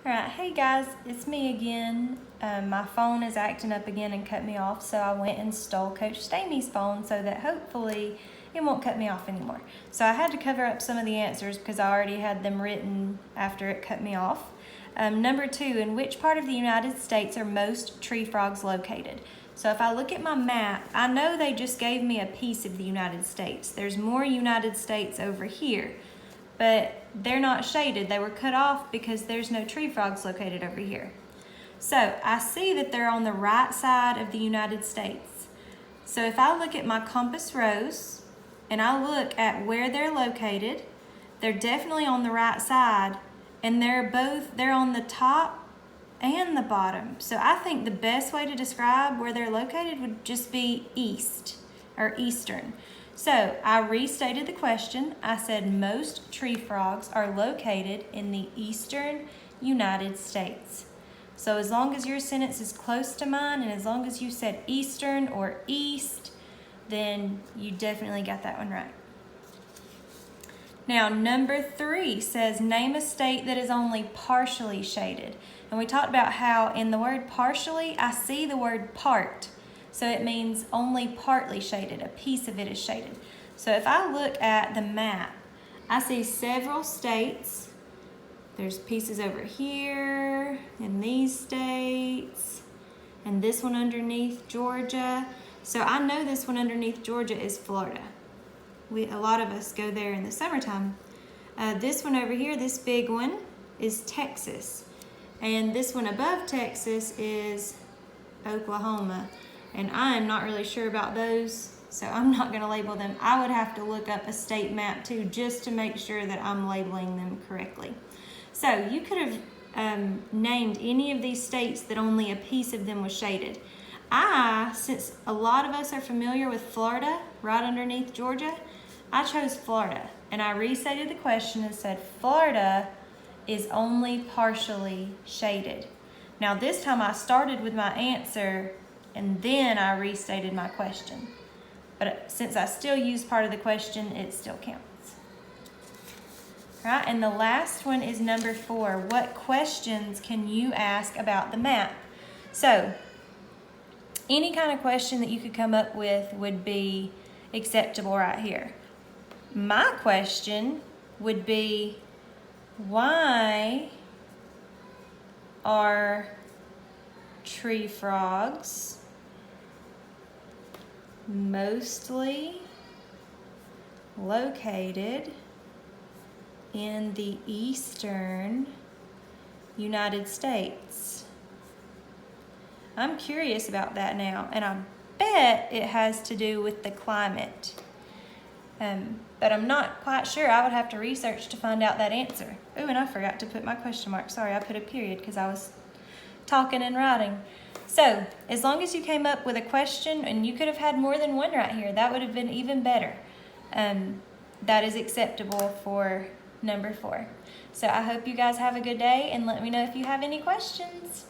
Alright, hey guys, it's me again. My phone is acting up again and cut me off, so I went and stole Coach Stamey's phone so that hopefully it won't cut me off anymore. So I had to cover up some of the answers because I already had them written after it cut me off. Number 2, in which part of the United States are most tree frogs located? So if I look at my map, I know they just gave me a piece of the United States. There's more United States over here, but they're not shaded. They were cut off because there's no tree frogs located over here. So I see that they're on the right side of the United States. So if I look at my compass rose and I look at where they're located, they're definitely on the right side, and they're on the top and the bottom. So I think the best way to describe where they're located would just be east or eastern. So I restated the question. I said most tree frogs are located in the eastern United States. So as long as your sentence is close to mine and as long as you said eastern or east, then you definitely got that one right. Now, number 3 says name a state that is only partially shaded. And we talked about how in the word partially, I see the word part. So it means only partly shaded, a piece of it is shaded. So if I look at the map, I see several states. There's pieces over here in these states, and this one underneath Georgia. So I know this one underneath Georgia is Florida. A lot of us go there in the summertime. This one over here, this big one, is Texas. And this one above Texas is Oklahoma. And I am not really sure about those, so I'm not going to label them. I would have to look up a state map too, just to make sure that I'm labeling them correctly. So you could have named any of these states that only a piece of them was shaded. Since a lot of us are familiar with Florida, right underneath Georgia, I chose Florida. And I restated the question and said Florida is only partially shaded. Now this time I started with my answer and then I restated my question. But since I still used part of the question, it still counts. All right, and the last one is number 4. What questions can you ask about the map? So, any kind of question that you could come up with would be acceptable right here. My question would be, why are tree frogs mostly located in the eastern United States? I'm curious about that now, and I bet it has to do with the climate. But I'm not quite sure. I would have to research to find out that answer. Oh, and I forgot to put my question mark. Sorry, I put a period because I was talking and writing. So, as long as you came up with a question, and you could have had more than one right here, that would have been even better. That is acceptable for number 4. So I hope you guys have a good day, and let me know if you have any questions.